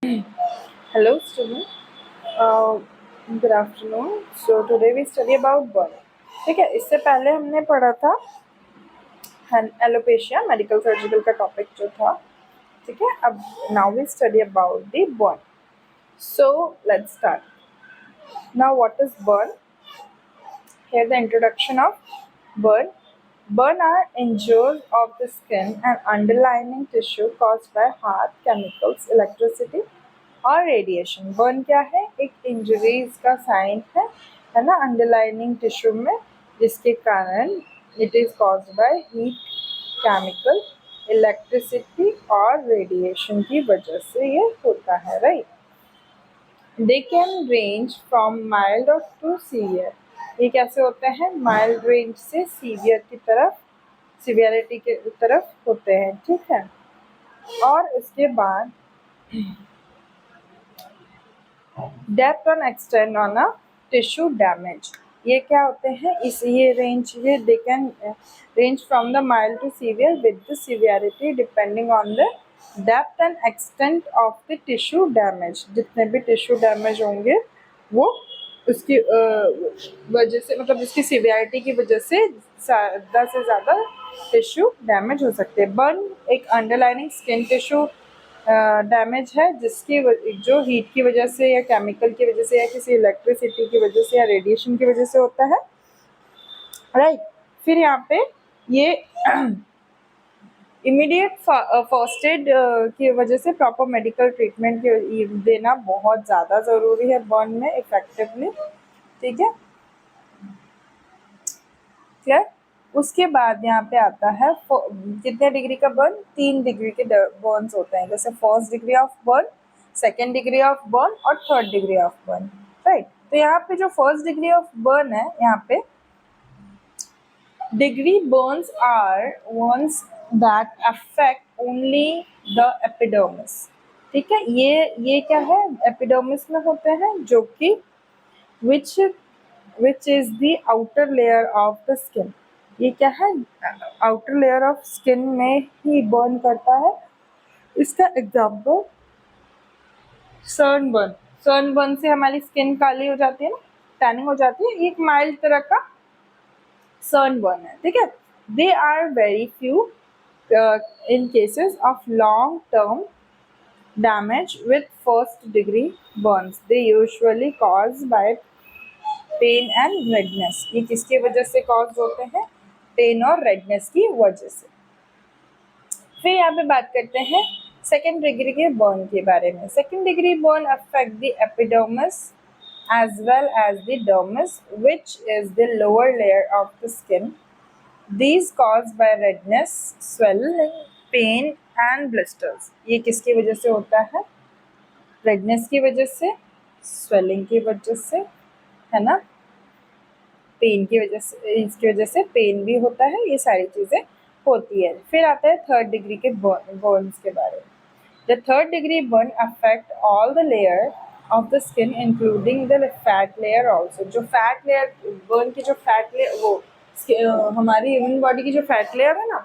Hello, student. Uh, Good afternoon. So today we study about burn. ठीक है, इससे पहले हमने पढ़ा था एलोपेशिया मेडिकल सर्जिकल का टॉपिक जो था. ठीक है, अब now we study about the burn. So let's start. Now what is burn? Here the introduction of burn. Burn are injuries of the skin and underlying tissue caused by harsh chemicals, electricity और radiation. Burn क्या है? एक injuries का sign है ना, underlining tissue में, जिसके कारण it is caused by heat, chemical, electricity और रेडिएशन की वजह से ये होता है, right. They can range from mild to severe. ये कैसे होते हैं? माइल्ड रेंज से सीवियर की तरफ, सीवियरिटी की तरफ होते हैं. ठीक है, और इसके बाद depth on extend on a tissue damage. ये क्या होते हैं? ये रेंज, ये they can range from the mild to severe with the severity depending on the depth and extent of the tissue damage. जितने भी टिश्यू डैमेज होंगे वो उसकी वजह से, मतलब उसकी सीवियरिटी की वजह से ज़्यादा से ज़्यादा टिश्यू डैमेज हो सकते हैं. बर्न एक अंडरलाइनिंग स्किन टिश्यू डैमेज है जिसकी जो हीट की वजह से या केमिकल की वजह से या किसी इलेक्ट्रिसिटी की वजह से या रेडिएशन की वजह से होता है, राइट. फिर यहाँ पे ये इमीडिएट फर्स्ट एड की वजह से प्रॉपर मेडिकल ट्रीटमेंट देना बहुत ज़्यादा ज़रूरी है बर्न में इफेक्टिवली. ठीक है, क्लियर. उसके बाद यहाँ पे आता है कितने डिग्री का बर्न? 3 डिग्री के बर्न्स होते हैं, जैसे first degree of burn, second degree of burn और third degree of burn, right. तो यहाँ पे जो फर्स्ट डिग्री ऑफ बर्न है, यहाँ पे degree burns are ones that affect only the epidermis. ठीक है, ये क्या है? एपिडर्मिस में होते हैं, जो कि which is the outer layer of the skin. ये क्या है? आउटर लेयर ऑफ स्किन में ही बर्न करता है. इसका एग्जाम्पल सनबर्न. सनबर्न से हमारी स्किन काली हो जाती है ना, टैनिंग हो जाती है. एक माइल्ड तरह का सनबर्न है. ठीक है, they are very few in cases of long term damage with first degree burns. They usually cause by pain and redness. ये किसकी वजह से कॉज होते हैं? पेन और रेडनेस की वजह से. फिर यहाँ पे बात करते हैं सेकेंड डिग्री के बर्न के बारे में. Second degree burn affect the epidermis as well as the dermis, which is the lower layer of the skin. These caused by redness, swelling, pain and blisters. ये किसकी वजह से होता है? रेडनेस की वजह से, स्वेलिंग की वजह से, है ना, पेन की वजह से, इसकी वजह से पेन भी होता है. ये सारी चीज़ें होती है. फिर आता है थर्ड डिग्री के बर्न्स के बारे में. The third degree burn affect all the layer of the skin including the fat layer also. जो फैट लेयर, बर्न की जो फैट लेयर, वो हमारी ह्यूमन बॉडी की जो फैट लेयर है ना,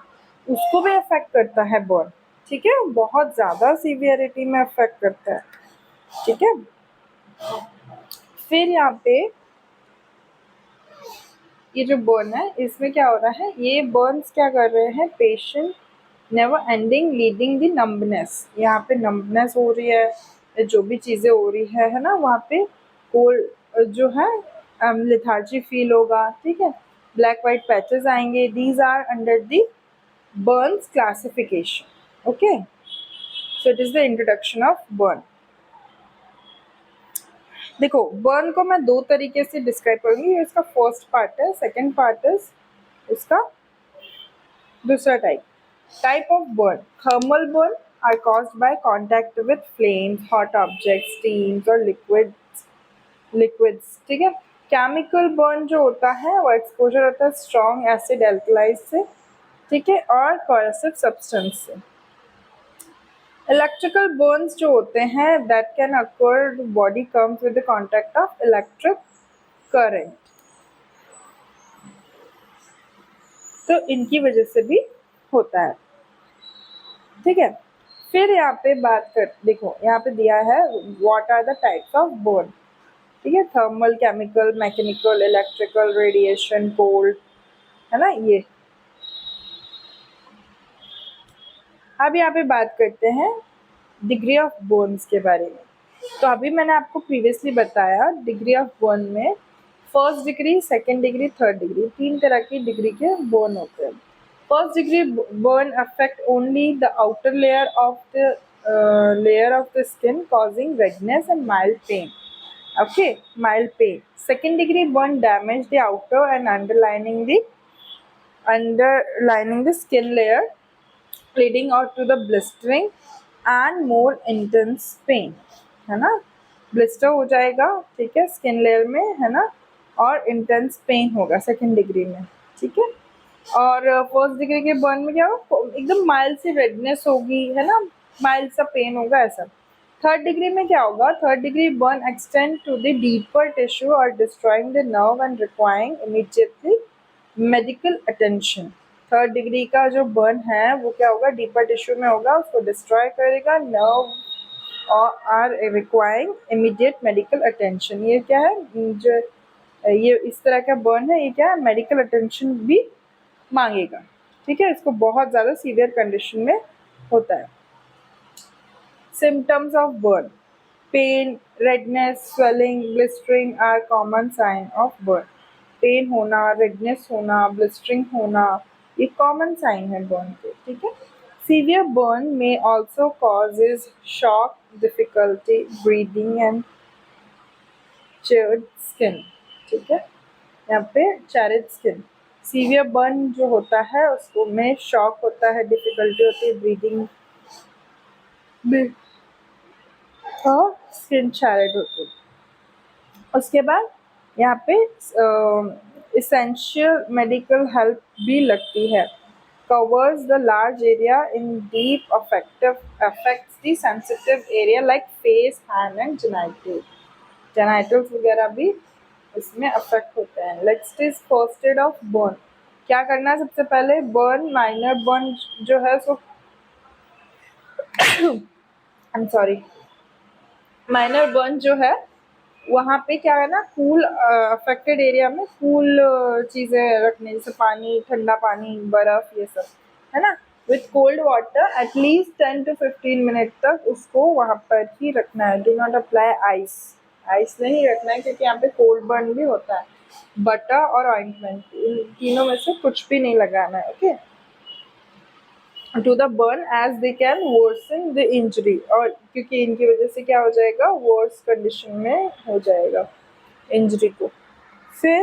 उसको भी अफेक्ट करता है बर्न. ठीक है, बहुत ज़्यादा सीवियरिटी में अफेक्ट करता है. ठीक है, फिर यहाँ पे ये जो बर्न है, इसमें क्या हो रहा है? ये बर्न्स क्या कर रहे हैं? Patient never ending leading the numbness. यहाँ पे नम्बनेस हो रही है, जो भी चीज़ें हो रही है ना, वहाँ पे कोल्ड जो है, लिथार्जी फील होगा. ठीक है, ब्लैक वाइट पैचेस आएंगे. These are under the burns classification. Okay, so it is the introduction of burn. देखो, बर्न को मैं 2 तरीके से डिस्क्राइब करूँगी. ये इसका फर्स्ट पार्ट है, सेकेंड पार्ट इज उसका दूसरा type. Type of burn. Thermal burn are caused by contact with flames, hot objects, steams और लिक्विड्स. ठीक है. केमिकल बर्न जो होता है वो एक्सपोजर होता है स्ट्रॉन्ग एसिड एल्कलाइज से, ठीक है, और कोरेसिव सब्सटेंस से. इलेक्ट्रिकल बर्न्स जो होते हैं, that can occur, body comes with the contact of electric current. तो इनकी वजह से भी होता है. ठीक है. फिर यहाँ पे बात कर, देखो यहाँ पे दिया है what are the types of burn, ठीक है, thermal, chemical, mechanical, electrical, radiation, cold, है ना ये। अब यहाँ पे बात करते हैं डिग्री ऑफ बर्न्स के बारे में। तो अभी मैंने आपको प्रीवियसली बताया डिग्री ऑफ बर्न में first degree, second degree, third degree, 3 तरह की डिग्री के बर्न होते हैं। First degree burn affect only the outer layer of the skin causing redness and mild pain. Okay, mild pain. Second degree burn damage the outer and underlining the skin layer, leading out to the blistering and more intense pain, है ना, blister हो जाएगा, ठीक है, skin layer में, है ना, और इंटेंस पेन होगा सेकेंड डिग्री में, ठीक है। और फर्स्ट डिग्री के बर्न में क्या होगा, एकदम माइल्ड सी रेडनेस होगी, है ना, माइल्ड सा पेन होगा ऐसा। थर्ड डिग्री में क्या होगा, third degree burn extend to the deeper tissue और destroying the nerve and requiring immediately medical attention. Third degree का जो बर्न है वो क्या होगा, डीपर टिश्यू में होगा, उसको डिस्ट्रॉय करेगा, नर्व और are requiring immediate medical attention. ये क्या है, जो ये इस तरह का बर्न है, ये क्या है, मेडिकल अटेंशन भी मांगेगा, ठीक है, इसको बहुत ज़्यादा सीवियर कंडीशन में होता है। Symptoms of burn, pain, redness, swelling, blistering are common sign of burn. Pain होना, रेडनेस होना, ब्लिस्टरिंग होना, ये कॉमन साइन है बर्न के, ठीक है। सीवियर बर्न में also causes shock, difficulty breathing and charred skin, ठीक है, यहाँ पे चार्ड स्किन। सीवियर बर्न जो होता है उसको में शॉक होता है, डिफिकल्टी होती है ब्रीदिंग में, और स्किन चार्ड होती है। उसके बाद यहाँ पे इसेंशियल मेडिकल हेल्प भी लगती है। Covers the large area in deep affects the sensitive area like face, hand and genitals वगैरह भी इसमें अफेक्ट होते हैं। Next is first aid of burn. क्या करना है सबसे पहले, बर्न, माइनर बर्न जो है उसको I am sorry, minor burn जो है वहाँ पे क्या है ना, कूल अफेक्टेड एरिया में कूल चीज़ें रखने, जैसे पानी, ठंडा पानी, बर्फ़, ये सब, है ना, with cold water at least 10 to 15 minute तक उसको वहाँ पर ही रखना है। Do not apply ice, ice नहीं रखना है क्योंकि यहाँ पे कोल्ड बर्न भी होता है। बटर और ऑइंटमेंट, इन तीनों में से कुछ भी नहीं लगाना है, okay, to the burn as they can worsen the injury, और क्योंकि इनकी वजह से क्या हो जाएगा, वर्स कंडीशन में हो जाएगा इंजरी को। फिर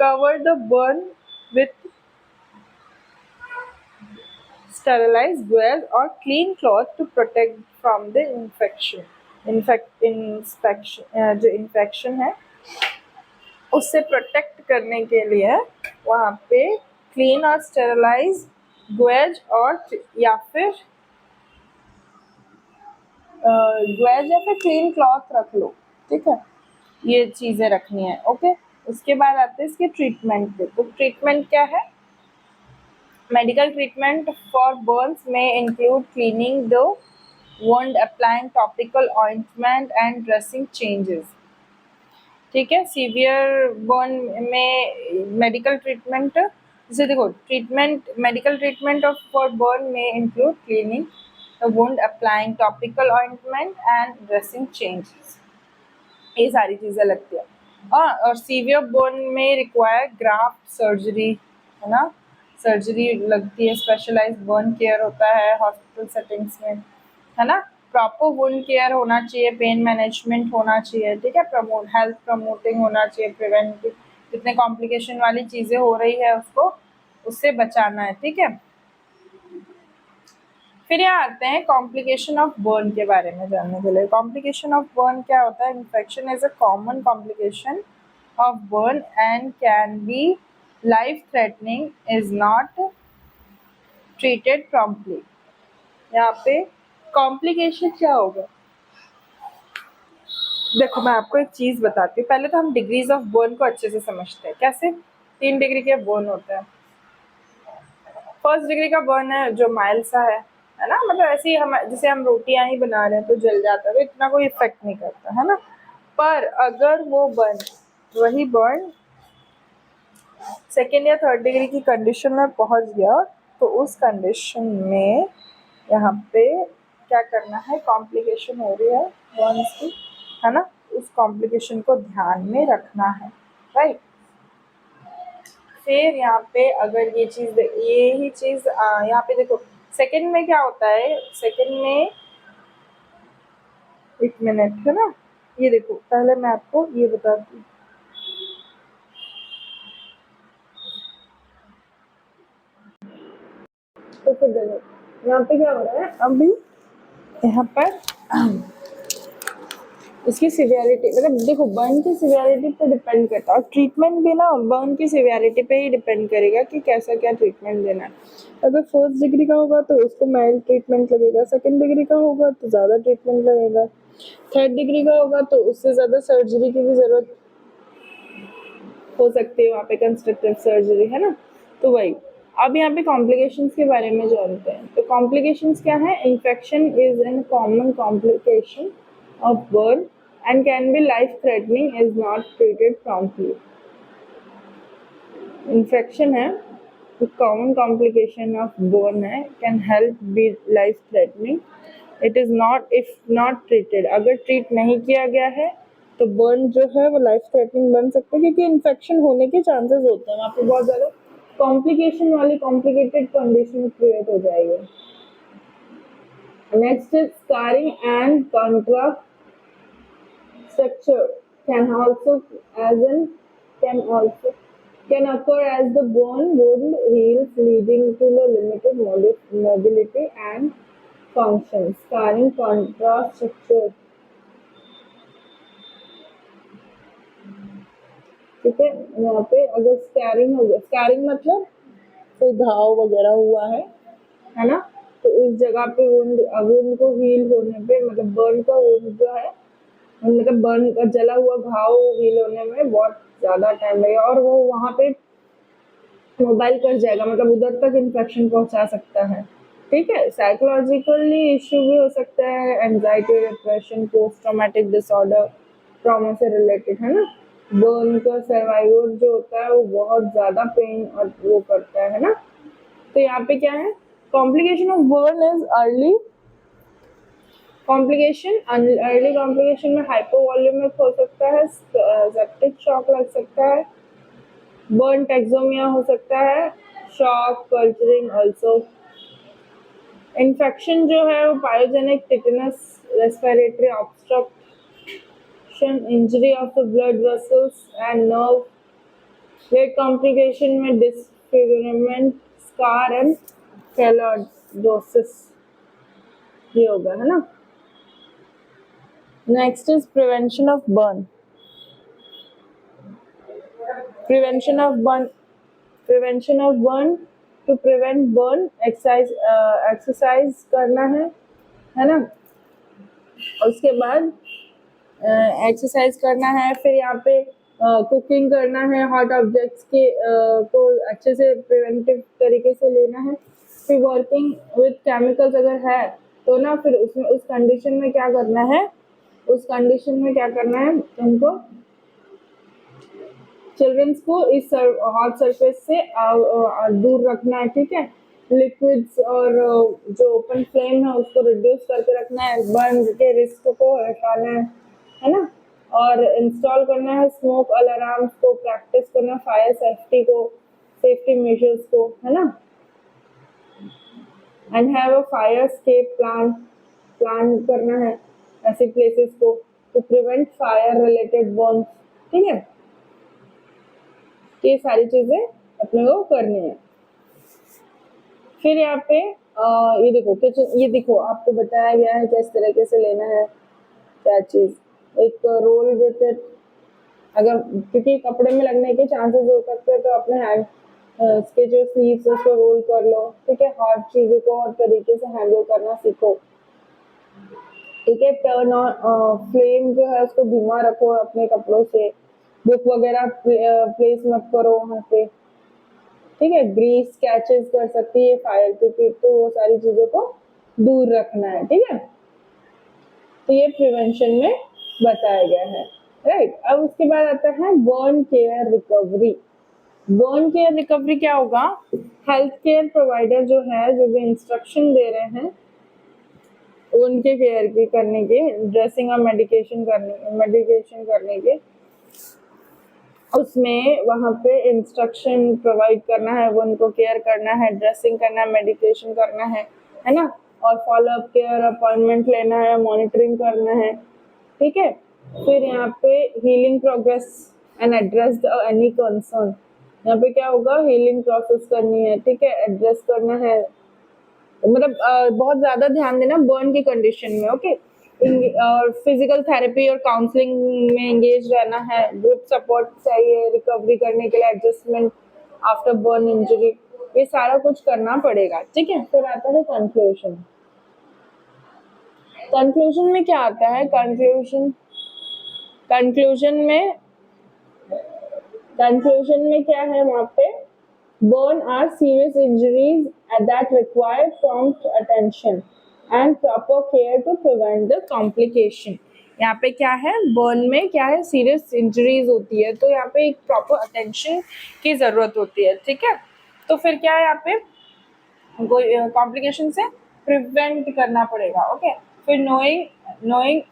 cover the burn with sterilize wear और clean cloth to protect from the infection. जो इन्फेक्शन है उससे प्रोटेक्ट करने के लिए वहाँ पे क्लीन और स्टेरिलाइज ग्वेज और या फिर क्लीन क्लॉथ रख लो, ठीक है, ये चीज़ें रखनी है, ओके। उसके बाद आते हैं इसके ट्रीटमेंट पे। तो ट्रीटमेंट क्या है, मेडिकल ट्रीटमेंट फॉर बर्न्स में include cleaning the wound, applying topical ointment and dressing changes, ठीक है। सीवियर बर्न में मेडिकल ट्रीटमेंट, जैसे देखो treatment, medical treatment of for burn में include cleaning the wound, applying topical ointment and dressing changes, ये सारी चीज़ें लगती है। और सीवियर बर्न में रिक्वायर ग्राफ्ट सर्जरी, है ना, सर्जरी लगती है, स्पेशलाइज्ड बर्न केयर होता है हॉस्पिटल सेटिंग्स में, है ना, प्रॉपर वुंड केयर होना चाहिए, पेन मैनेजमेंट होना चाहिए, ठीक है, हेल्थ प्रमोटिंग होना चाहिए, प्रिवेंटिव, जितने कॉम्प्लिकेशन वाली चीज़ें हो रही है उसको उससे बचाना है, ठीक है। फिर यहाँ आते हैं कॉम्प्लिकेशन ऑफ बर्न के बारे में जानने के लिए। कॉम्प्लिकेशन ऑफ बर्न क्या होता है, infection is a common complication of burn and can be life threatening is not treated promptly. यहाँ पे कॉम्प्लिकेशन क्या होगा, देखो मैं आपको एक चीज़ बताती हूँ। पहले तो हम डिग्रीज ऑफ बर्न को अच्छे से समझते हैं। कैसे, 3 डिग्री के बर्न होते हैं। फर्स्ट डिग्री का बर्न है जो माइल्ड सा है, है ना, मतलब ऐसे ही हम जैसे हम रोटियां ही बना रहे हैं तो जल जाता है, तो इतना कोई इफेक्ट नहीं करता है ना। पर अगर वो बर्न, वही बर्न सेकेंड या थर्ड डिग्री की कंडीशन में पहुंच गया, तो उस कंडीशन में यहाँ पे क्या करना है, कॉम्प्लिकेशन हो रही है बर्न्स की, है ना, उस कॉम्प्लिकेशन को ध्यान में रखना है, राइट। फिर यहाँ पे अगर ये ही चीज़ यहाँ पे देखो सेकंड में क्या होता है, सेकंड में एक मिनट है ना, ये देखो पहले मैं आपको ये बताती हूँ। तो फिर देखो यहाँ पे क्या हो रहा है अभी, यहाँ पर इसकी सिवियरिटी, मतलब देखो बर्न की सिवियरिटी पे डिपेंड करता है, और ट्रीटमेंट भी ना बर्न की सिवियरिटी पे ही डिपेंड करेगा कि कैसा क्या ट्रीटमेंट देना है। अगर फर्स्ट डिग्री का होगा तो उसको माइल्ड ट्रीटमेंट लगेगा, सेकंड डिग्री का होगा तो ज़्यादा ट्रीटमेंट लगेगा, थर्ड डिग्री का होगा तो उससे ज़्यादा सर्जरी की भी ज़रूरत हो सकती है, वहाँ पे कंस्ट्रक्टिव सर्जरी, है ना। तो वही अब यहाँ पे कॉम्प्लिकेशंस के बारे में जानते हैं। तो कॉम्प्लिकेशंस क्या है, infection is an common complication of burn and can be life threatening is not treated promptly. Infection है, कॉमन कॉम्प्लिकेशन ऑफ बर्न है, can help be life threatening, it is not if not treated, अगर treat नहीं किया गया है तो burn जो है वो लाइफ थ्रेटनिंग बन सकता है, क्योंकि इन्फेक्शन होने के चांसेस होते हैं, वहाँ पे बहुत ज़्यादा कॉम्प्लिकेशन वाली कॉम्प्लिकेटेड कंडीशन क्रिएट हो जाएगी। Next is scarring and contrast structure can also as an can also can occur as the bone wound heals, leading to the limited mobility and function. Scarring contrast structure, ठीक है। यहाँ पे अगर scaring हो गया, scaring मतलब कोई घाव वगैरह हुआ है ना, तो उस जगह पे वुंड को हील होने पे, मतलब बर्न का वुंड जो है, मतलब बर्न का जला हुआ घाव हील होने में बहुत ज़्यादा टाइम लगेगा, और वो वहाँ पे मोबाइल कर जाएगा, मतलब उधर तक इन्फेक्शन पहुँचा सकता है, ठीक है। साइकोलॉजिकली इश्यू भी हो सकता है, anxiety, depression, post traumatic disorder, trauma से रिलेटेड, है ना। बर्न का सर्वाइवल जो होता है वो बहुत ज़्यादा पेन और वो करता है ना। तो यहाँ पे क्या है, complication of burn is early complication, early complication में हाइपोवॉल्यूमिक हो सकता है, सेप्टिक शॉक लग सकता है, बर्न टैक्सोमिया हो सकता है, शॉक कल्चरिंग ऑल्सो। इन्फेक्शन जो है वो pyogenic tetanus, respiratory obstruction, injury of the blood vessels and nerve, late complication में डिसफिगरमेंट, स्कार एंड केलोडोसिस, ये होगा, है ना। Next is prevention of burn. Prevention of burn, prevention of burn, to prevent burn exercise करना है ना। उसके बाद एक्सरसाइज करना है, फिर यहाँ पे कुकिंग करना है, हॉट ऑब्जेक्ट्स के को अच्छे से प्रिवेंटिव तरीके से लेना है, फिर वर्किंग विद केमिकल्स अगर है तो ना, फिर उसमें उस कंडीशन में क्या करना है, उस कंडीशन में क्या करना है उनको, चिल्ड्रंस को इस हॉट सरफेस से दूर रखना है, ठीक है। लिक्विड्स और जो ओपन फ्लेम है उसको रिड्यूस करके रखना है, बर्न के रिस्क को हटाना है ना। और इंस्टॉल करना है स्मोक अलार्म्स को, प्रैक्टिस करना फायर सेफ्टी को, सेफ्टी मेजर्स को, है ना। And have a fire escape plan, plan करना है ऐसे प्लेसेस को to prevent fire related burns, ठीक है। ये सारी चीजें अपने को करनी है। फिर यहाँ पे ये देखो किचन, ये देखो आपको बताया गया है किस तरीके से लेना है क्या चीज, एक रोल विथ इट, अगर क्योंकि कपड़े में लगने के चांसेस हो सकते हैं, तो अपने हैंड के जो स्लीव्स उसको रोल कर लो, ठीक है। हॉट चीजों को और तरीके से हैंडल करना सीखो, ठीक है। टर्न ऑन फ्लेम जो है उसको धीमा रखो अपने कपड़ों से, बुक वगैरह प्लेस मत करो वहाँ पे, ठीक है। ग्रीस कैचेस कर सकती है फायर, क्योंकि तो वो सारी चीजों को दूर रखना है, ठीक है। तो ये प्रिवेंशन में बताया गया है, राइट। अब उसके बाद आता है burn care recovery. Burn care recovery क्या होगा? हेल्थ केयर प्रोवाइडर जो है, जो भी इंस्ट्रक्शन दे रहे हैं उनके केयर की करने के, ड्रेसिंग और मेडिकेशन करने के, उसमें वहाँ पे इंस्ट्रक्शन प्रोवाइड करना है, वो उनको केयर करना है, ड्रेसिंग करना है, मेडिकेशन करना है ना, और फॉलोअप केयर, अपॉइंटमेंट लेना है, मॉनिटरिंग करना है, ठीक है। फिर यहाँ पे healing progress and address any concern. यहाँ पे क्या होगा? हीलिंग प्रोसेस करनी है, ठीक है, एड्रेस करना है, मतलब बहुत ज्यादा ध्यान देना बर्न की कंडीशन में, ओके। और फिजिकल थेरेपी और काउंसलिंग में एंगेज रहना है, ग्रुप सपोर्ट चाहिए रिकवरी करने के लिए, एडजस्टमेंट आफ्टर बर्न इंजरी, ये सारा कुछ करना पड़ेगा, ठीक है। फिर आता है कंक्लूजन। कंक्लूजन में क्या आता है? कंक्लूजन में क्या है वहां पे? Burn are serious injuries that require prompt attention and proper care to prevent the complication. यहाँ पे क्या है? बर्न में क्या है? सीरियस इंजरीज होती है, तो यहाँ पे एक प्रॉपर अटेंशन की जरूरत होती है, ठीक है। तो फिर क्या है यहाँ पे? कॉम्प्लिकेशन से प्रिवेंट करना पड़ेगा, ओके। फिर नोइंग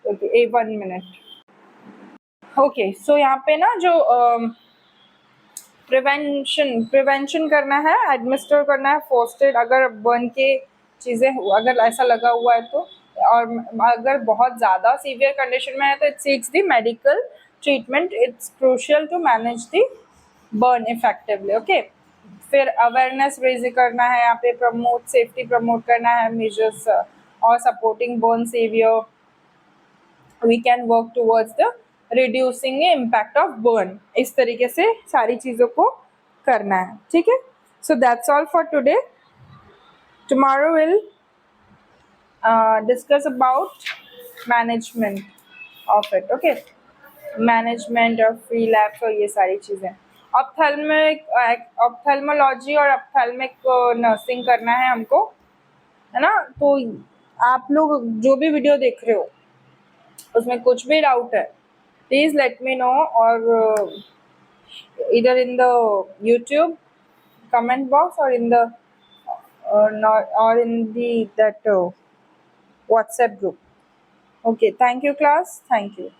ओके, 1 मिनट, ओके। सो यहाँ पे ना जो प्रिवेंशन करना है, एडमिनिस्टर करना है फर्स्ट एड, अगर बर्न के चीज़ें अगर ऐसा लगा हुआ है तो, और अगर बहुत ज़्यादा सीवियर कंडीशन में है तो it seeks the medical treatment. It's crucial to manage the burn effectively, okay. फिर अवेयरनेस रेज करना है यहाँ पे, सेफ्टी प्रमोट करना है, मेजर्स और supporting burn saviour, we can work towards the reducing impact of burn. इस तरीके से सारी चीज़ों को करना है, ठीक है। So that's all for today. Tomorrow will discuss about management of it, okay, management of free labs और ये सारी चीज़ें। ऑप्थेल्मोलॉजी और ऑप्थेल्मिक नर्सिंग करना है हमको, है ना। तो आप लोग जो भी वीडियो देख रहे हो उसमें कुछ भी डाउट है, प्लीज लेट मी नो, और either in the YouTube comment box or in the or in the that WhatsApp group. Okay, thank you class, thank you.